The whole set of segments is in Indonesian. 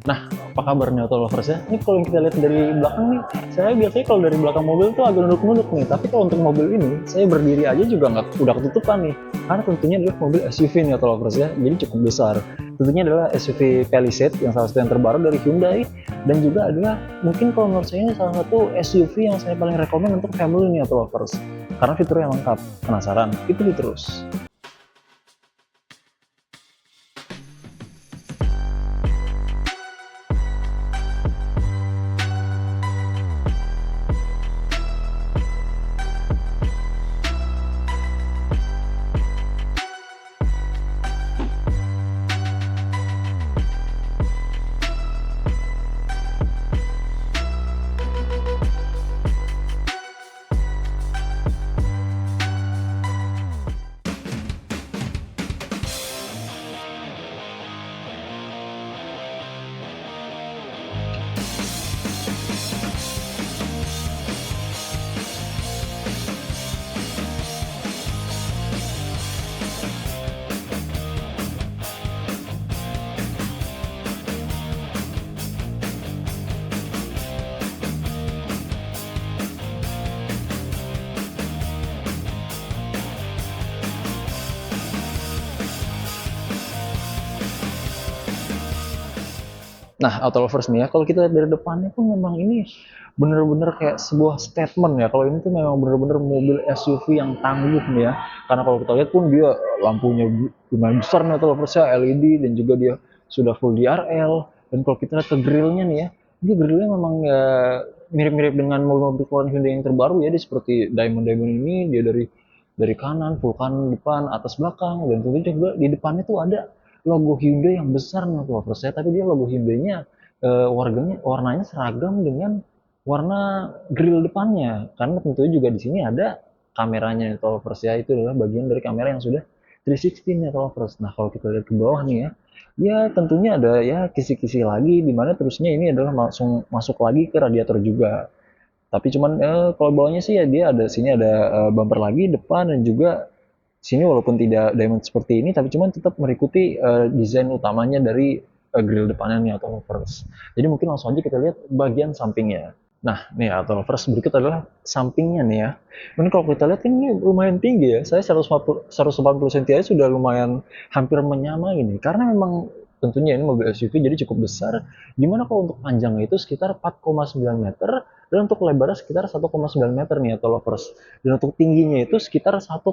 Nah, apa kabarnya auto lovers ya? Ini kalau kita lihat dari belakang nih, saya biasanya kalau dari belakang mobil tuh agak nunduk-nunduk nih. Tapi kalau untuk mobil ini, saya berdiri aja juga nggak udah ketutupan nih. Karena tentunya adalah mobil SUV nih auto lovers ya, jadi cukup besar. Tentunya adalah SUV Palisade yang salah satu yang terbaru dari Hyundai, dan juga adalah mungkin kalau menurut saya ini salah satu SUV yang saya paling rekomend untuk family nih auto lovers. Karena fiturnya lengkap. Penasaran? Ikuti terus. Nah, auto lovers nih ya, kalau kita lihat dari depannya pun memang ini bener-bener kayak sebuah statement ya. Kalau ini tuh memang bener-bener mobil SUV yang tangguh nih ya. Karena kalau kita lihat pun dia lampunya lumayan besar nih auto lovers ya, LED, dan juga dia sudah full DRL. Dan kalau kita lihat ke grillnya nih ya, dia grillnya memang ya mirip-mirip dengan mobil-mobil keluaran Hyundai yang terbaru ya. Dia seperti Diamond ini, dia dari kanan, full kanan, depan, atas, belakang, dan tentunya juga di depannya tuh ada logo Hyundai yang besar nih loh saya, tapi dia logo Hyundai-nya warnanya seragam dengan warna grill depannya, karena tentunya juga di sini ada kameranya nih lovers ya, itu adalah bagian dari kamera yang sudah 360 nih lovers. Nah kalau kita lihat ke bawah nih ya, ya tentunya ada ya kisi-kisi lagi, dimana terusnya ini adalah langsung masuk lagi ke radiator juga. Tapi cuman kalau bawahnya sih ya dia ada sini ada bumper lagi depan, dan juga sini walaupun tidak diamond seperti ini, tapi cuman tetap mengikuti desain utamanya dari grill depannya nih auto lovers. Jadi mungkin langsung aja kita lihat bagian sampingnya. Nah, nih auto lovers berikut adalah sampingnya nih ya. Ini kalau kita lihat kan ini lumayan tinggi ya. Saya 180 cm aja sudah lumayan hampir menyamai ini. Karena memang tentunya ini mobil SUV jadi cukup besar. Dimana kalau untuk panjangnya itu sekitar 4,9 meter, dan untuk lebarnya sekitar 1,9 meter nih auto lovers. Dan untuk tingginya itu sekitar 1,7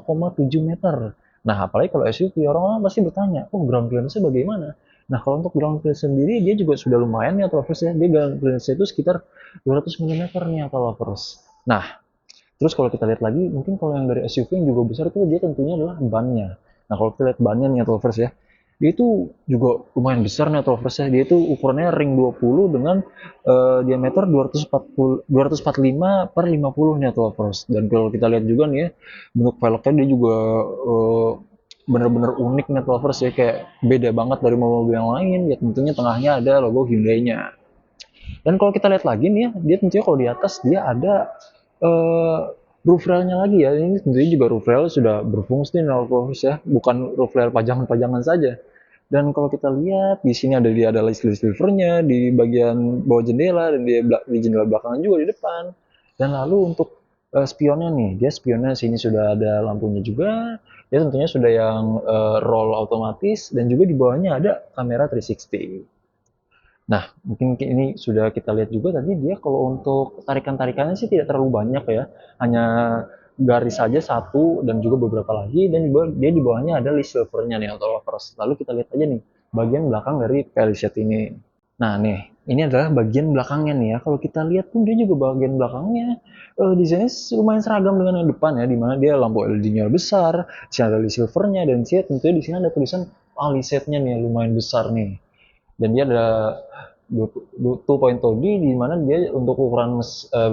meter. Nah, apalagi kalau SUV, orang-orang pasti bertanya, oh ground clearance-nya bagaimana? Nah, kalau untuk ground clearance sendiri, dia juga sudah lumayan ya, lovers ya. Dia ground clearance itu sekitar 200 mm nih, lovers. Nah, terus kalau kita lihat lagi, mungkin kalau yang dari SUV yang juga besar itu dia tentunya adalah bannya. Nah, kalau kita lihat bannya nih, lovers ya, dia itu juga lumayan besar nih lovers ya. Dia itu ukurannya ring 20 dengan diameter 245 per 50 nih lovers. Dan kalau kita lihat juga nih ya, bentuk velgnya dia juga bener-bener unik nih lovers ya, kayak beda banget dari mobil yang lain. Ya tentunya tengahnya ada logo Hyundai-nya. Dan kalau kita lihat lagi nih ya, dia tentunya kalau di atas dia ada roof rail-nya lagi ya. Ini tentunya juga roof rail sudah berfungsi nih lovers ya, bukan roof rail pajangan-pajangan saja. Dan kalau kita lihat di sini ada list silvernya di bagian bawah jendela, dan di jendela belakang juga di depan. Dan lalu untuk spionnya nih, dia spionnya sini sudah ada lampunya juga. Dia tentunya sudah yang roll otomatis, dan juga di bawahnya ada kamera 360. Nah, mungkin ini sudah kita lihat juga tadi, dia kalau untuk tarikan-tarikannya sih tidak terlalu banyak ya. Hanya garis saja satu dan juga beberapa lagi, dan dia di bawahnya ada list silvernya nih auto lovers. Lalu kita lihat aja nih bagian belakang dari Palisade ini. Nah, nih ini adalah bagian belakangnya nih ya. Kalau kita lihat pun dia juga bagian belakangnya desainnya lumayan seragam dengan yang depan ya, dimana dia lampu LED-nya besar, di sini ada list silvernya, dan tentunya di sini ada tulisan Palisade-nya nih lumayan besar nih. Dan dia ada 2.0D di mana dia untuk ukuran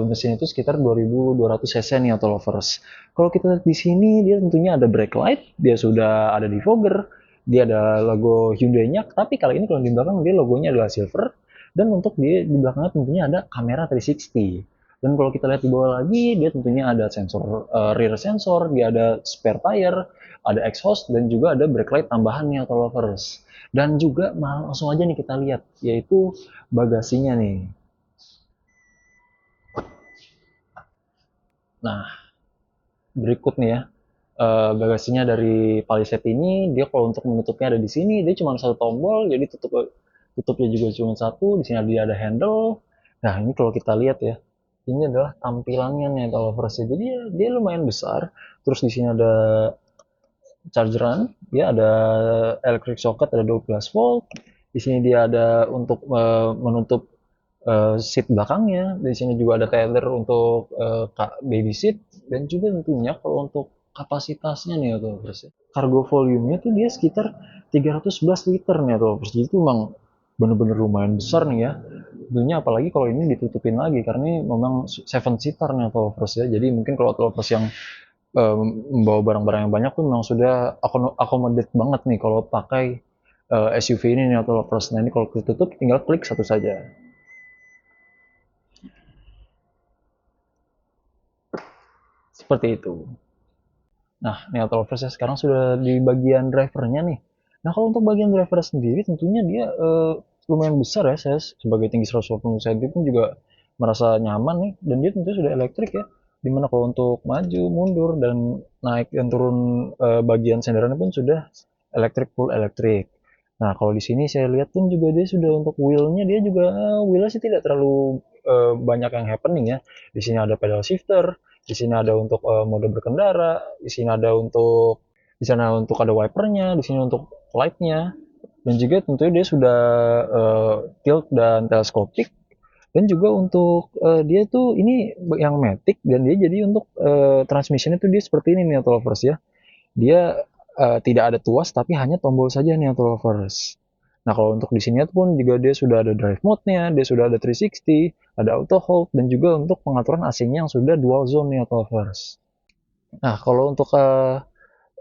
mesin itu sekitar 2200 cc nih auto lovers. Kalau kita lihat di sini dia tentunya ada brake light, dia sudah ada defogger, dia ada logo Hyundai-nya, tapi kali ini kalau di belakang dia logonya adalah silver, dan untuk di belakangnya tentunya ada kamera 360. Dan kalau kita lihat di bawah lagi, dia tentunya ada sensor rear sensor, dia ada spare tire, ada exhaust dan juga ada brake light tambahan nih auto lovers. Dan juga langsung aja nih kita lihat, yaitu bagasinya nih. Nah, berikut nih ya, bagasinya dari Palisade ini, dia kalau untuk menutupnya ada di sini, dia cuma satu tombol, jadi tutupnya juga cuma satu. Di sini dia ada handle. Nah, ini kalau kita lihat ya, ini adalah tampilannya nih auto lovers. Jadi dia lumayan besar. Terus di sini ada chargeran, ya ada electric socket, ada 12 volt. Di sini dia ada untuk menutup seat belakangnya. Di sini juga ada tether untuk baby seat, dan juga tentunya kalau untuk kapasitasnya nih atau cargo volume-nya tuh dia sekitar 311 liter nih atau jadi itu memang bener-bener lumayan besar nih ya. Tentunya apalagi kalau ini ditutupin lagi karena ini memang 7 seater nih atau ya. Jadi mungkin kalau auto yang membawa barang-barang yang banyak tuh memang sudah accommodate banget nih kalau pakai SUV ini nih auto lovers. Nah ini kalau ditutup tinggal klik satu saja. Seperti itu. Nah, ini auto lovers ya sekarang sudah di bagian drivernya nih. Nah kalau untuk bagian driver sendiri tentunya dia lumayan besar ya. Saya sebagai tinggi 180 cm pun juga merasa nyaman nih, dan dia tentu sudah elektrik ya. Dimana kalau untuk maju, mundur, dan naik dan turun bagian senderannya pun sudah elektrik, full elektrik. Nah kalau di sini saya lihat pun juga dia sudah untuk wheelnya, dia juga wheelnya sih tidak terlalu banyak yang happening ya. Di sini ada pedal shifter, di sini ada untuk mode berkendara, di sana untuk ada wipernya, di sini untuk lightnya, dan juga tentunya dia sudah tilt dan teleskopik. Dan juga untuk dia tuh ini yang matic, dan dia jadi untuk transmissionnya tuh dia seperti ini nih auto lovers ya. Dia tidak ada tuas tapi hanya tombol saja nih auto lovers. Nah kalau untuk di sini pun juga dia sudah ada drive mode-nya, dia sudah ada 360, ada auto hold, dan juga untuk pengaturan AC-nya yang sudah dual zone nih auto lovers. Nah kalau untuk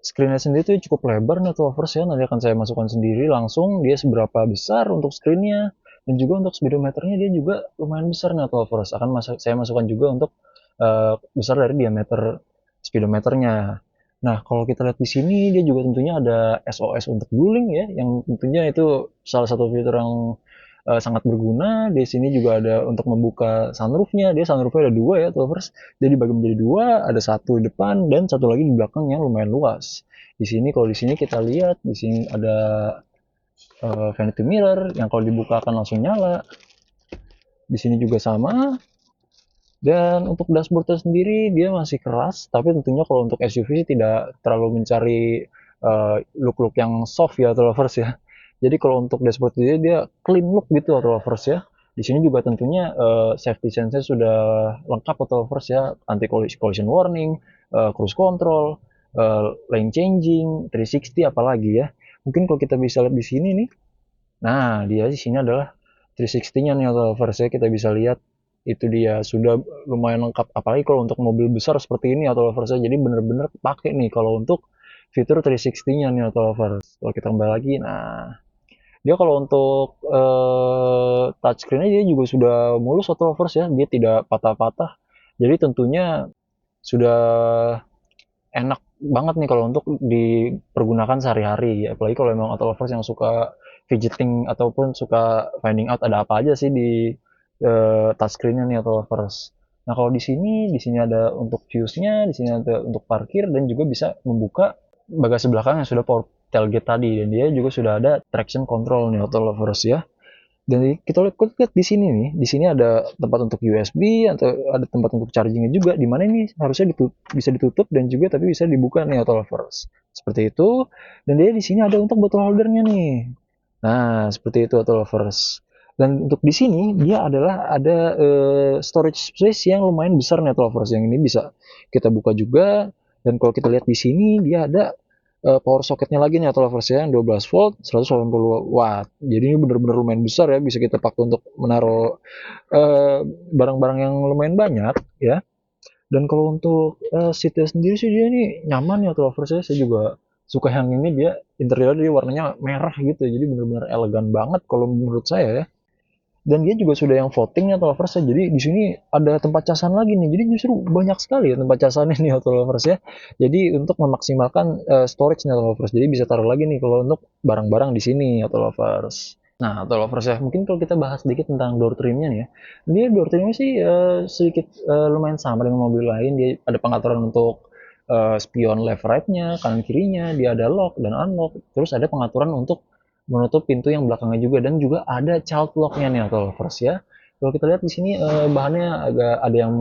screen-nya sendiri tuh cukup lebar nih auto lovers ya. Nanti akan saya masukkan sendiri langsung dia seberapa besar untuk screen-nya, dan juga untuk speedometernya dia juga lumayan besar nih auto lovers. Saya masukkan juga untuk besar dari diameter speedometernya. Nah, kalau kita lihat di sini dia juga tentunya ada SOS untuk dueling ya, yang tentunya itu salah satu fitur yang sangat berguna. Di sini juga ada untuk membuka sunroofnya. Dia sunroofnya ada dua ya, Tovers. Jadi dibagi menjadi dua, ada satu di depan dan satu lagi di belakang yang lumayan luas. Di sini kalau di sini kita lihat, di sini ada vanity mirror yang kalau dibuka akan langsung nyala. Di sini juga sama. Dan untuk dashboardnya sendiri dia masih keras, tapi tentunya kalau untuk SUV tidak terlalu mencari look-look yang soft ya, lovers ya. Jadi kalau untuk dashboard dia clean look gitu, lovers ya. Di sini juga tentunya safety sense sudah lengkap, lovers ya, anti collision warning, cruise control, lane changing, 360 apalagi ya. Mungkin kalau kita bisa lihat di sini nih. Nah, dia di sini adalah 360-nya nih, lovers ya. Kita bisa lihat itu dia sudah lumayan lengkap, apalagi kalau untuk mobil besar seperti ini auto lovers. Jadi bener-bener pakai nih kalau untuk fitur 360-nya nih auto lovers. Kalau kita kembali lagi, nah dia kalau untuk touchscreen-nya dia juga sudah mulus auto lovers ya, dia tidak patah-patah. Jadi tentunya sudah enak banget nih kalau untuk dipergunakan sehari-hari, apalagi kalau memang auto lovers yang suka fidgeting ataupun suka finding out ada apa aja sih di touchscreen-nya nih auto lovers. Nah kalau di sini ada untuk fuse-nya, di sini ada untuk parkir, dan juga bisa membuka bagasi belakang yang sudah power tailgate tadi, dan dia juga sudah ada traction control nih auto lovers ya. Dan kita lihat di sini nih, di sini ada tempat untuk USB atau ada tempat untuk chargingnya juga, di mana ini harusnya bisa ditutup dan juga tapi bisa dibuka nih auto lovers. Seperti itu. Dan dia di sini ada untuk bottle holdernya nih. Nah, seperti itu auto lovers. Dan untuk di sini dia adalah ada storage space yang lumayan besar nih auto lovers. Yang ini bisa kita buka juga. Dan kalau kita lihat di sini dia ada power socketnya lagi nih auto lovers ya, yang 12 volt 180 watt. Jadi ini benar-benar lumayan besar ya, bisa kita pakai untuk menaruh barang-barang yang lumayan banyak ya. Dan kalau untuk seatnya sendiri sih dia ini nyaman ya auto lovers ya. Saya juga suka yang ini, dia interior dia warnanya merah gitu, jadi benar-benar elegan banget kalau menurut saya ya. Dan dia juga sudah yang floating nih auto lovers ya. Jadi di sini ada tempat casan lagi nih. Jadi justru banyak sekali ya tempat casannya nih auto lovers ya. Jadi untuk memaksimalkan storage nih auto lovers. Jadi bisa taruh lagi nih kalau untuk barang-barang di sini auto lovers. Nah, auto lovers ya, mungkin kalau kita bahas sedikit tentang door trimnya nih ya. Dia door trimnya sih sedikit lumayan sama dengan mobil lain. Dia ada pengaturan untuk spion left right-nya, kanan kirinya, dia ada lock dan unlock. Terus ada pengaturan untuk menutup pintu yang belakangnya juga dan juga ada child lock-nya nih atau lovers ya. Kalau kita lihat di sini bahannya agak ada yang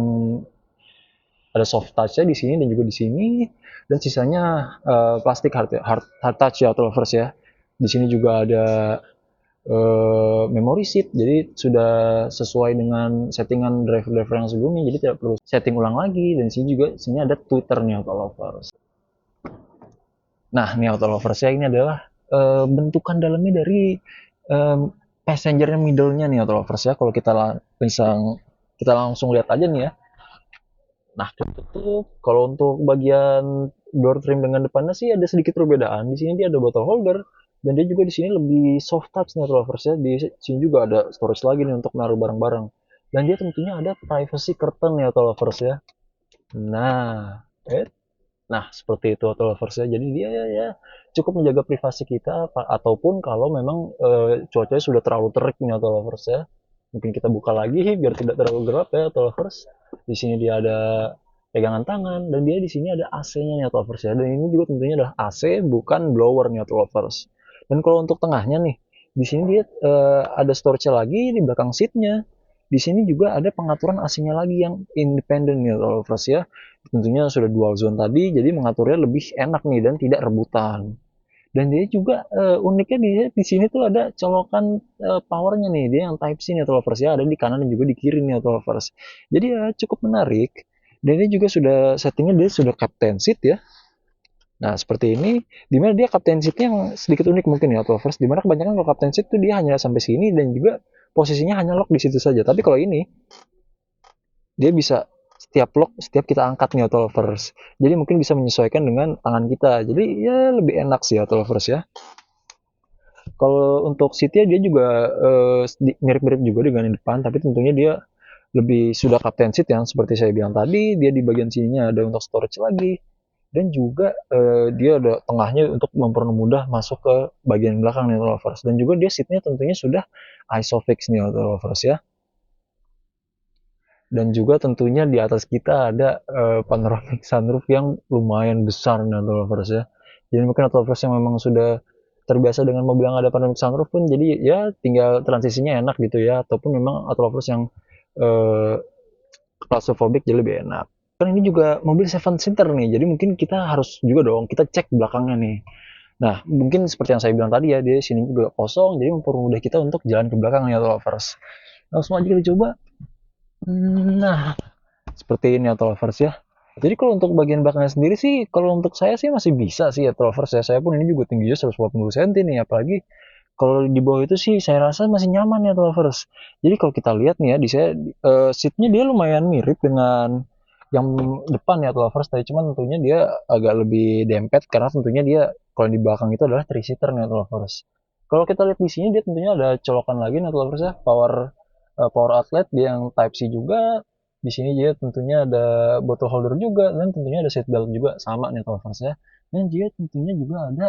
ada soft touch-nya di sini dan juga di sini dan sisanya plastik hard touch ya atau lovers ya. Di sini juga ada memory seat, jadi sudah sesuai dengan settingan driver-driver yang sebelumnya, jadi tidak perlu setting ulang lagi. Dan sini juga sini ada Twitter nih auto lovers. Nah, nih auto lovers ya, ini adalah bentukan dalamnya dari passenger middle-nya nih auto lovers ya. Kalau kita langsung lihat aja nih ya. Nah, itu kalau untuk bagian door trim dengan depannya sih ada sedikit perbedaan. Di sini dia ada bottle holder dan dia juga di sini lebih soft touch nih auto lovers ya. Di sini juga ada storage lagi nih untuk naruh barang-barang. Dan dia tentunya ada privacy curtain nih auto lovers ya. Nah, seperti itu auto lovers ya. Jadi dia ya cukup menjaga privasi kita ataupun kalau memang cuacanya sudah terlalu terik nih auto lovers ya. Mungkin kita buka lagi biar tidak terlalu gelap ya auto lovers. Di sini dia ada pegangan tangan dan dia di sini ada AC-nya nih auto lovers ya. Dan ini juga tentunya adalah AC bukan blower nih auto lovers. Dan kalau untuk tengahnya nih, di sini dia ada storage lagi di belakang seatnya. Di sini juga ada pengaturan AC-nya lagi yang independen nih auto lovers ya. Tentunya sudah dual zone tadi, jadi mengaturnya lebih enak nih dan tidak rebutan. Dan dia juga uniknya di sini tuh ada colokan powernya nih, dia yang Type C nih auto lovers ya, ada di kanan dan juga di kiri nih auto lovers. Jadi ya cukup menarik. Dan ini juga sudah settingnya dia sudah captain seat ya. Nah seperti ini, dimana dia captain seatnya yang sedikit unik mungkin ya auto lovers. Dimana kebanyakan kalau captain seat tuh dia hanya sampai sini dan juga posisinya hanya lock di situ saja. Tapi kalau ini dia bisa setiap lock setiap kita angkat nih auto lovers, jadi mungkin bisa menyesuaikan dengan tangan kita, jadi ya lebih enak sih auto lovers ya. Kalau untuk seatnya dia juga mirip-mirip juga dengan yang depan, tapi tentunya dia lebih sudah captain seat yang seperti saya bilang tadi, dia di bagian sininya ada untuk storage lagi dan juga dia ada tengahnya untuk mempermudah masuk ke bagian belakang nih auto lovers. Dan juga dia seatnya tentunya sudah isofix nih auto lovers ya. Dan juga tentunya di atas kita ada panoramic sunroof yang lumayan besar nih auto lovers ya. Jadi mungkin auto lovers yang memang sudah terbiasa dengan mobil yang ada panoramic sunroof pun jadi ya tinggal transisinya enak gitu ya, ataupun memang auto lovers yang claustrophobic jadi lebih enak. Kan ini juga mobil 7 seater nih, jadi mungkin kita harus juga dong kita cek belakangnya nih. Nah, mungkin seperti yang saya bilang tadi ya, dia sini juga kosong, jadi mempermudah kita untuk jalan ke belakang nih auto lovers. Langsung aja kita coba. Nah, seperti ini auto lovers ya. Jadi kalau untuk bagian belakangnya sendiri sih, kalau untuk saya sih masih bisa sih auto lovers ya. Saya pun ini juga tingginya 180 cm nih, apalagi kalau di bawah itu sih saya rasa masih nyaman ya auto lovers. Jadi kalau kita lihat nih ya, di saya seatnya dia lumayan mirip dengan yang depan ya auto lovers, tapi cuman tentunya dia agak lebih dempet karena tentunya dia kalau di belakang itu adalah 3 seater nih auto lovers. Kalau kita lihat di sini dia tentunya ada colokan lagi nih auto lovers ya, power outlet dia yang Type C juga. Di sini dia tentunya ada bottle holder juga dan tentunya ada seat belt juga sama nih lovers ya. Dan dia tentunya juga ada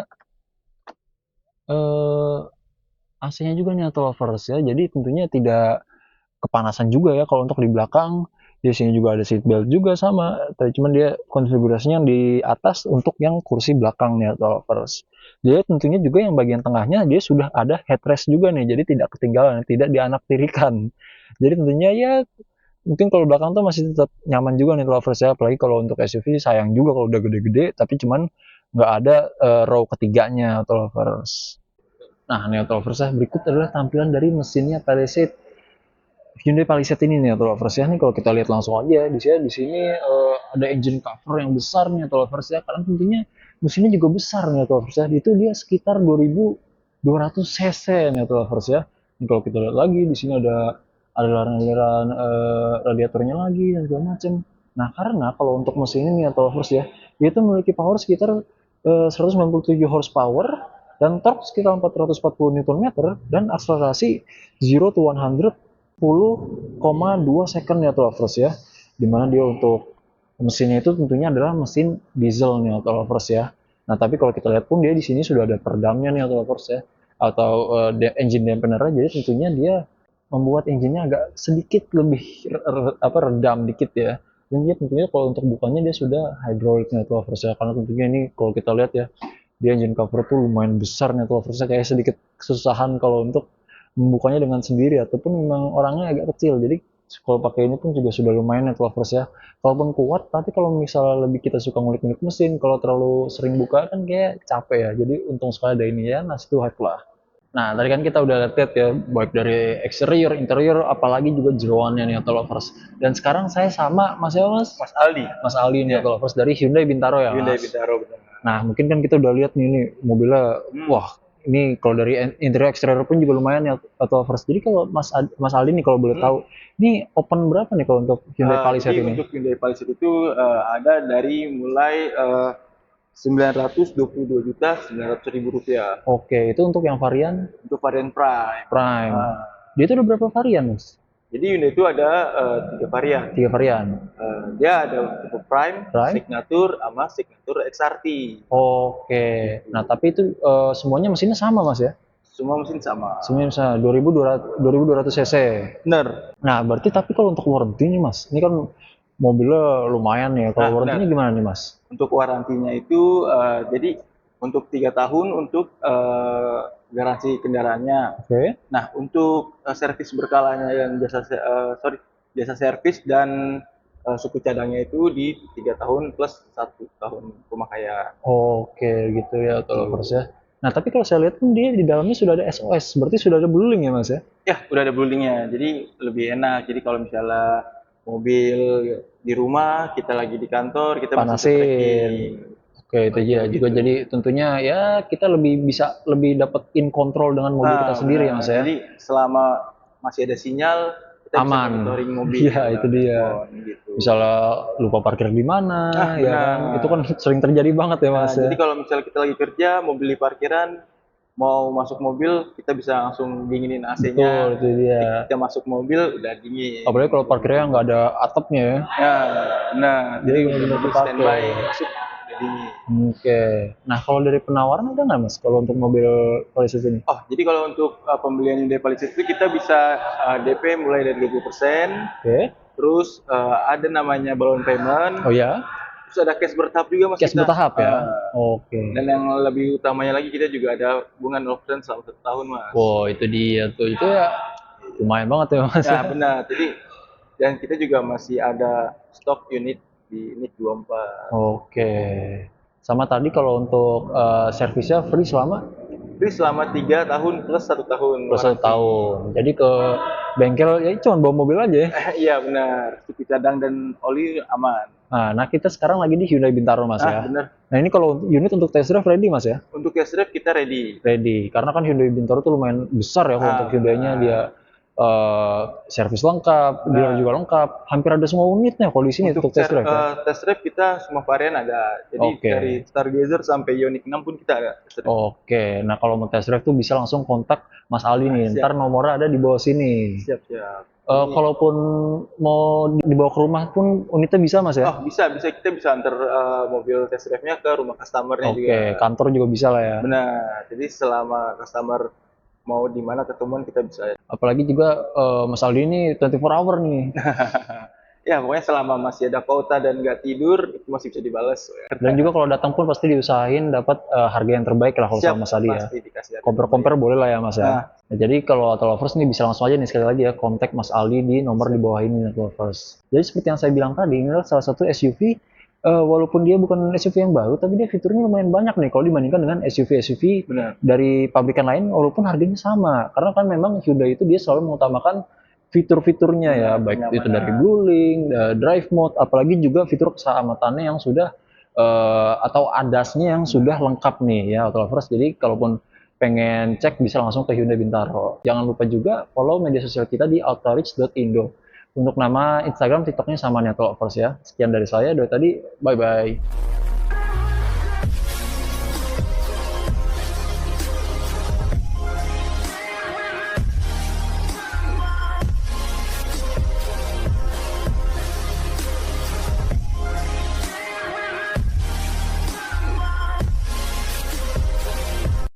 AC-nya juga nih lovers ya. Jadi tentunya tidak kepanasan juga ya kalau untuk di belakang. Di sini juga ada seat belt juga sama, tapi cuman dia konfigurasinya yang di atas untuk yang kursi belakang nih lovers. Dia tentunya juga yang bagian tengahnya dia sudah ada headrest juga nih, jadi tidak ketinggalan, tidak dianaktirikan. Jadi tentunya ya mungkin kalau belakang tuh masih tetap nyaman juga nih lovers ya, apalagi kalau untuk SUV sayang juga kalau udah gede-gede tapi cuman nggak ada row ketiganya lovers. Nah nih lovers ya, berikut adalah tampilan dari mesinnya Palisade, Hyundai Palisade ini nih lovers ya. Nih kalau kita lihat langsung aja di sini ada engine cover yang besar nih lovers ya, karena tentunya mesinnya juga besar nih lovers ya. Itu dia sekitar 2200 cc nih lovers ya. Ini kalau kita lihat lagi di sini ada aliran-aliran radiatornya lagi dan segala macam. Nah, karena kalau untuk mesin ini atau lovers ya, dia itu memiliki power sekitar 197 horsepower dan torque sekitar 440 Nm dan akselerasi 0 to 100 10,2 second ya lovers ya, dimana dia untuk mesinnya itu tentunya adalah mesin diesel nih lovers ya. Nah tapi kalau kita lihat pun dia di sini sudah ada peredamnya nih lovers ya, atau engine dampener, jadi tentunya dia membuat engine-nya agak sedikit lebih redam dikit ya. Dan dia tentunya kalau untuk bukanya dia sudah hydraulicnya lovers ya, karena tentunya ini kalau kita lihat ya, dia engine cover tuh lumayan besar nih lovers ya, kayak sedikit kesusahan kalau untuk membukanya dengan sendiri, ataupun memang orangnya agak kecil, jadi kalau pakai ini pun juga sudah lumayan net lovers ya, walaupun kuat, tapi kalau misalnya lebih kita suka ngulik-ngulik mesin, kalau terlalu sering buka kan kayak capek ya, jadi untung sekali ada ini ya, nah itu hype lah. Nah tadi kan kita udah lihat ya, baik dari eksterior, interior, apalagi juga jeroannya nih auto lovers, dan sekarang saya sama mas ya Mas Aldi. Mas Aldi nih auto lovers dari Hyundai Bintaro ya Hyundai mas. Bintaro, benar. Nah mungkin kan kita udah lihat nih ini mobilnya, wah ini kalau dari interior eksterior pun juga lumayan ya auto lovers. Jadi kalau Mas Aldi nih kalau boleh tahu, ini open berapa nih kalau untuk Hyundai Palisade Jadi ini? untuk Hyundai Palisade itu ada dari mulai 922.900.000 rupiah. Oke, itu untuk yang varian Untuk varian Prime. Prime. Dia itu ada berapa varian mas? Jadi Hyundai itu ada 3 varian. 3 varian. Dia ada tipe Prime, Prime? Signature, sama Signature XRT. Oke. Nah tapi itu semuanya mesinnya sama mas ya? Semua mesin sama. Semuanya sama 2200 cc. Bener. Nah berarti tapi kalau untuk warranty nih mas, ini kan mobilnya lumayan ya. Kalau warrantinya gimana nih mas? Untuk warantinya itu jadi untuk 3 tahun untuk garansi kendaraannya. Oke. Nah untuk servis berkalanya yang jasa servis dan suku cadangnya itu di 3 tahun plus 1 tahun pemakaian. Oke gitu ya auto lovers ya. Nah tapi kalau saya lihat pun dia di dalamnya sudah ada SOS, berarti sudah ada blueling ya mas ya? Ya udah ada bluelingnya, jadi lebih enak. Jadi kalau misalnya mobil di rumah, kita lagi di kantor, kita Panasin. Oke itu ya juga, jadi tentunya ya kita lebih dapat in control dengan mobil kita sendiri ya mas ya. Jadi selama masih ada sinyal, kita bisa Aman. monitoring mobil. Iya itu dia. Gitu. Misalnya lupa parkir di mana, ya kan? Itu kan sering terjadi banget ya mas. Jadi kalau misalnya kita lagi kerja, mobil di parkiran, mau masuk mobil, kita bisa langsung dinginin AC-nya. Betul, itu dia. Kita masuk mobil udah dingin. Apalagi kalau parkirnya nggak ada atapnya ya. Nah, Jadi benar-benar standby, terpakai. masuk udah dingin. Oke. Nah kalau dari penawaran ada nggak mas? Kalau untuk mobil Palisade ini? Oh, jadi kalau untuk pembelian Hyundai Palisade itu kita bisa DP mulai dari 20%. Oke. Terus ada namanya balloon payment. Oh ya? Terus ada cash bertahap juga mas. Cash bertahap ya? Oke. Dan yang lebih utamanya lagi kita juga ada hubungan option selama 1 tahun mas. Wow itu dia tuh, itu ya lumayan banget ya mas. Ya benar. Jadi dan kita juga masih ada stok unit di unit 24. Oke. Sama tadi kalau untuk servisnya free selama? Free selama 3 tahun plus 1 tahun. Plus 1 tahun. Jadi ke bengkel ya cuma bawa mobil aja ya? Iya benar. Suku cadang dan oli aman. Nah kita sekarang lagi di Hyundai Bintaro mas ya. Benar. Nah ini kalau unit untuk test drive ready mas ya? Untuk test drive kita ready. Ready. Karena kan Hyundai Bintaro tuh lumayan besar ya kalau untuk Hyundai-nya, dia servis lengkap, dealer juga lengkap, hampir ada semua unitnya kalau di sini untuk test drive ya? Test drive kita semua varian ada. Jadi dari Stargazer sampai Ioniq 6 pun kita ada. Oke, nah kalau mau test drive tuh bisa langsung kontak Mas Aldi nih, ntar nomornya ada di bawah sini. Siap. Kalaupun mau dibawa ke rumah pun unitnya bisa mas ya? Oh bisa, kita bisa antar mobil test drive-nya ke rumah customer-nya juga. Oke, kantor juga bisa lah ya? Benar, jadi selama customer mau di mana ketemuan kita bisa. Apalagi juga Mas Aldi ini 24 hour nih. Ya pokoknya selama masih ada kuota dan nggak tidur itu masih bisa dibalas. Dan juga kalau datang pun pasti diusahain dapat harga yang terbaik lah kalau sama Mas Aldi ya. Compare boleh lah ya mas ya. Nah, jadi kalau auto lovers nih bisa langsung aja nih sekali lagi ya kontak Mas Aldi di nomor di bawah ini auto lovers. Jadi seperti yang saya bilang tadi, ini adalah salah satu SUV walaupun dia bukan SUV yang baru, tapi dia fiturnya lumayan banyak nih kalau dibandingkan dengan SUV dari pabrikan lain, walaupun harganya sama. Karena kan memang Hyundai itu dia selalu mengutamakan fitur-fiturnya ya, baik itu dari blueling, drive mode, apalagi juga fitur keselamatannya yang sudah atau ADAS-nya yang sudah lengkap nih ya auto lovers. Jadi kalaupun pengen cek bisa langsung ke Hyundai Bintaro. Jangan lupa juga follow media sosial kita di autorich.indo. Untuk nama Instagram, TikToknya sama nih auto lovers ya. Sekian dari saya, dari tadi, bye-bye.